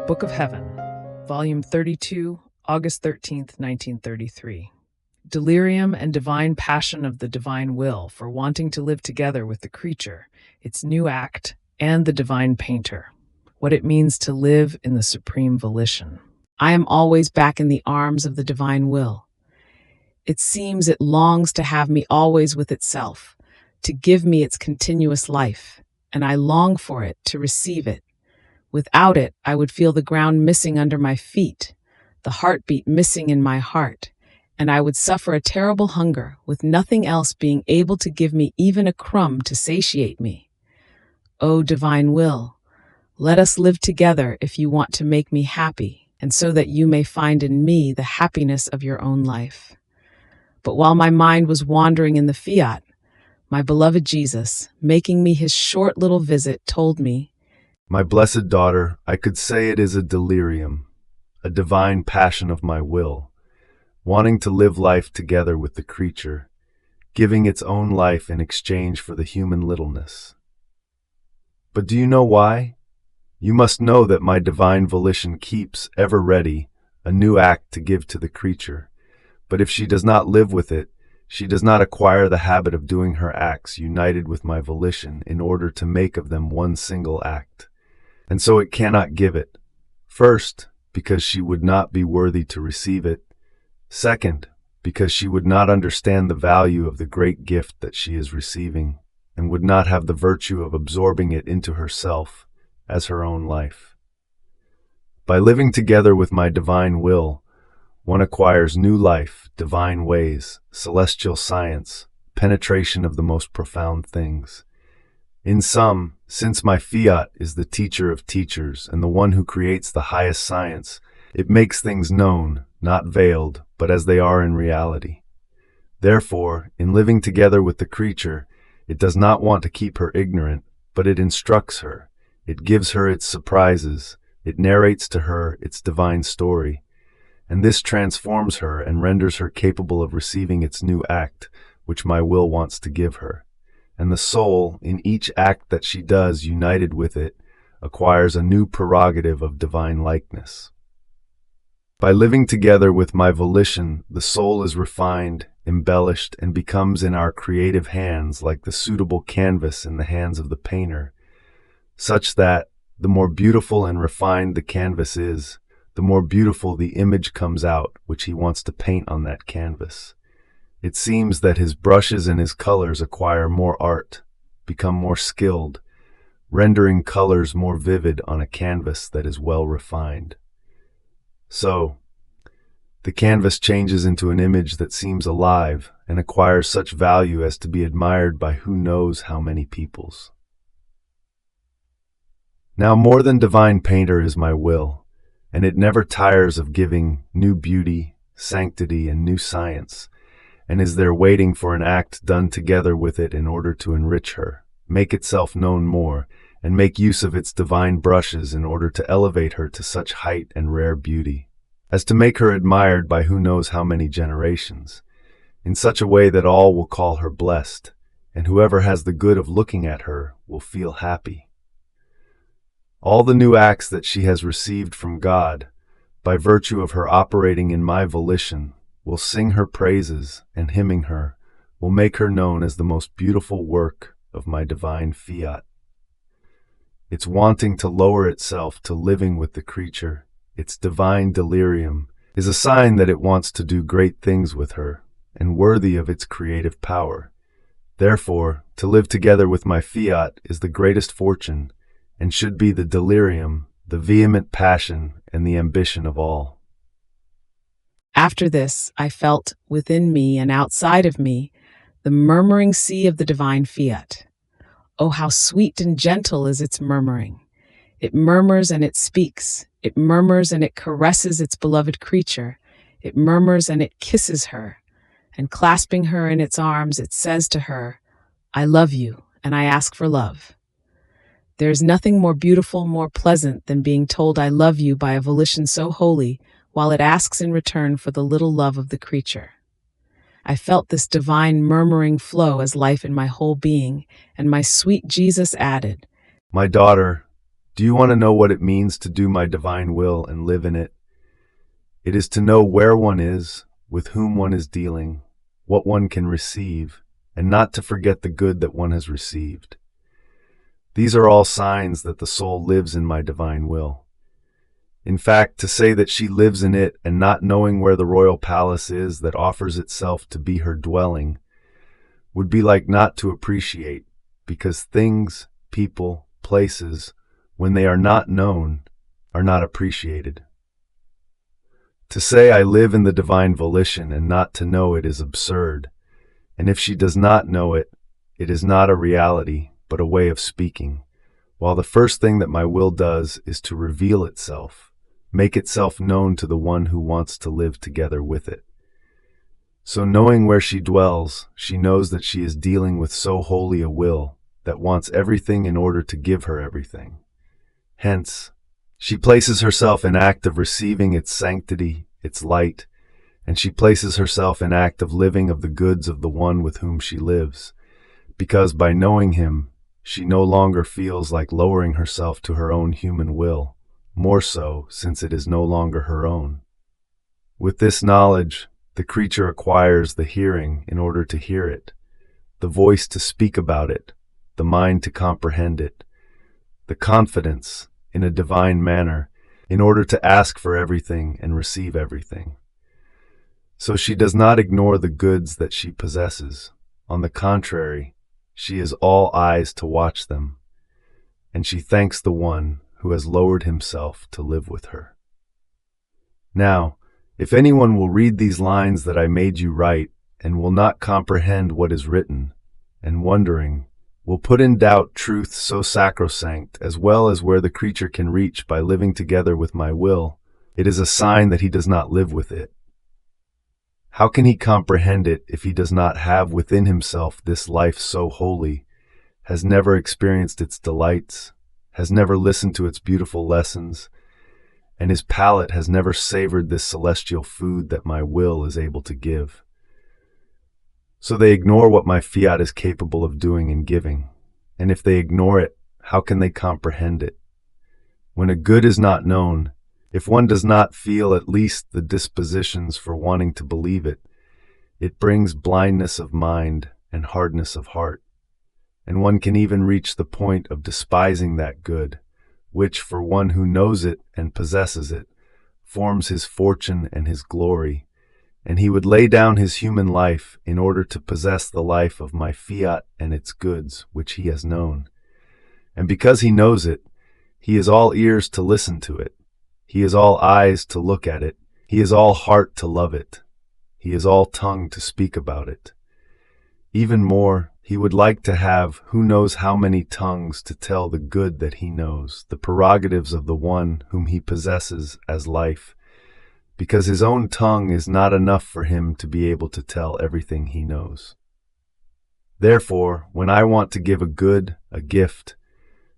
Book of Heaven, Volume 32, August 13th, 1933. Delirium and divine passion of the divine will for wanting to live together with the creature, its new act, and the divine painter. What it means to live in the Supreme Volition. I am always back in the arms of the divine will. It seems it longs to have me always with itself, to give me its continuous life, and I long for it, to receive it. Without it, I would feel the ground missing under my feet, the heartbeat missing in my heart, and I would suffer a terrible hunger, with nothing else being able to give me even a crumb to satiate me. O divine will, let us live together if you want to make me happy, and so that you may find in me the happiness of your own life. But while my mind was wandering in the fiat, my beloved Jesus, making me his short little visit, told me, "My blessed daughter, I could say it is a delirium, a divine passion of my will, wanting to live life together with the creature, giving its own life in exchange for the human littleness. But do you know why? You must know that my divine volition keeps, ever ready, a new act to give to the creature. But if she does not live with it, she does not acquire the habit of doing her acts united with my volition in order to make of them one single act. And so it cannot give it. First, because she would not be worthy to receive it. Second, because she would not understand the value of the great gift that she is receiving, and would not have the virtue of absorbing it into herself as her own life. By living together with my divine will, one acquires new life, divine ways, celestial science, penetration of the most profound things. In sum, since my fiat is the teacher of teachers and the one who creates the highest science, it makes things known, not veiled, but as they are in reality. Therefore, in living together with the creature, it does not want to keep her ignorant, but it instructs her, it gives her its surprises, it narrates to her its divine story, and this transforms her and renders her capable of receiving its new act, which my will wants to give her. And the soul, in each act that she does united with it, acquires a new prerogative of divine likeness. By living together with my volition, the soul is refined, embellished, and becomes in our creative hands like the suitable canvas in the hands of the painter, such that, the more beautiful and refined the canvas is, the more beautiful the image comes out which he wants to paint on that canvas. It seems that his brushes and his colors acquire more art, become more skilled, rendering colors more vivid on a canvas that is well refined. So, the canvas changes into an image that seems alive and acquires such value as to be admired by who knows how many peoples. Now more than divine painter is my will, and it never tires of giving new beauty, sanctity, and new science, and is there waiting for an act done together with it in order to enrich her, make itself known more, and make use of its divine brushes in order to elevate her to such height and rare beauty, as to make her admired by who knows how many generations, in such a way that all will call her blessed, and whoever has the good of looking at her will feel happy. All the new acts that she has received from God, by virtue of her operating in my volition, will sing her praises, and hymning her, will make her known as the most beautiful work of my divine fiat. Its wanting to lower itself to living with the creature, its divine delirium, is a sign that it wants to do great things with her, and worthy of its creative power. Therefore, to live together with my fiat is the greatest fortune, and should be the delirium, the vehement passion, and the ambition of all. After this, I felt, within me and outside of me, the murmuring sea of the divine fiat. Oh, how sweet and gentle is its murmuring! It murmurs and it speaks. It murmurs and it caresses its beloved creature. It murmurs and it kisses her. And clasping her in its arms, it says to her, "I love you, and I ask for love." There is nothing more beautiful, more pleasant than being told I love you by a volition so holy, while it asks in return for the little love of the creature. I felt this divine murmuring flow as life in my whole being, and my sweet Jesus added, My daughter, Do you want to know what it means to do my divine will and live in it? It is to know where one is, with whom one is dealing, what one can receive, and not to forget the good that one has received. These are all signs that the soul lives in my divine will. In fact, to say that she lives in it and not knowing where the royal palace is that offers itself to be her dwelling would be like not to appreciate, because things, people, places, when they are not known, are not appreciated. To say I live in the divine volition and not to know it is absurd, and if she does not know it, it is not a reality, but a way of speaking, while the first thing that my will does is to reveal itself, make itself known to the one who wants to live together with it. So knowing where she dwells, she knows that she is dealing with so holy a will that wants everything in order to give her everything. Hence, she places herself in act of receiving its sanctity, its light, and she places herself in act of living of the goods of the one with whom she lives, because by knowing him, she no longer feels like lowering herself to her own human will, more so since it is no longer her own. With this knowledge, the creature acquires the hearing in order to hear it, the voice to speak about it, the mind to comprehend it, the confidence, in a divine manner, in order to ask for everything and receive everything. So she does not ignore the goods that she possesses. On the contrary, she is all eyes to watch them, and she thanks the one who has lowered himself to live with her. Now, if anyone will read these lines that I made you write, and will not comprehend what is written, and wondering, will put in doubt truth so sacrosanct, as well as where the creature can reach by living together with my will, it is a sign that he does not live with it. How can he comprehend it if he does not have within himself this life so holy, has never experienced its delights, has never listened to its beautiful lessons, and his palate has never savored this celestial food that my will is able to give? So they ignore what my fiat is capable of doing and giving, and if they ignore it, how can they comprehend it? When a good is not known, if one does not feel at least the dispositions for wanting to believe it, it brings blindness of mind and hardness of heart, and one can even reach the point of despising that good, which for one who knows it and possesses it, forms his fortune and his glory, and he would lay down his human life in order to possess the life of my fiat and its goods which he has known. And because he knows it, he is all ears to listen to it. He is all eyes to look at it. He is all heart to love it. He is all tongue to speak about it. Even more, he would like to have who knows how many tongues to tell the good that he knows, the prerogatives of the one whom he possesses as life, because his own tongue is not enough for him to be able to tell everything he knows. Therefore, when I want to give a good, a gift,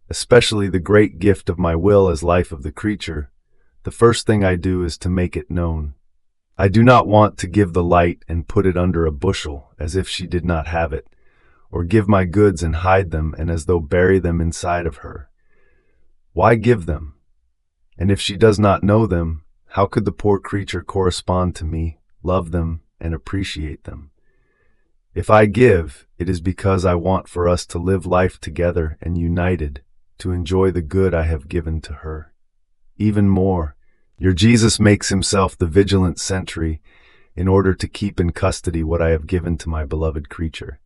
especially the great gift of my will as life of the creature, the first thing I do is to make it known. I do not want to give the light and put it under a bushel, as if she did not have it, or give my goods and hide them and as though bury them inside of her. Why give them? And if she does not know them, how could the poor creature correspond to me, love them, and appreciate them? If I give, it is because I want for us to live life together and united, to enjoy the good I have given to her. Even more, your Jesus makes himself the vigilant sentry in order to keep in custody what I have given to my beloved creature.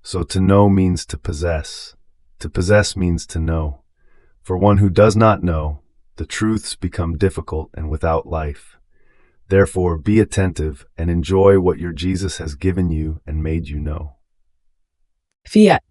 So to know means to possess. To possess means to know. For one who does not know, the truths become difficult and without life. Therefore, be attentive and enjoy what your Jesus has given you and made you know. Fiat.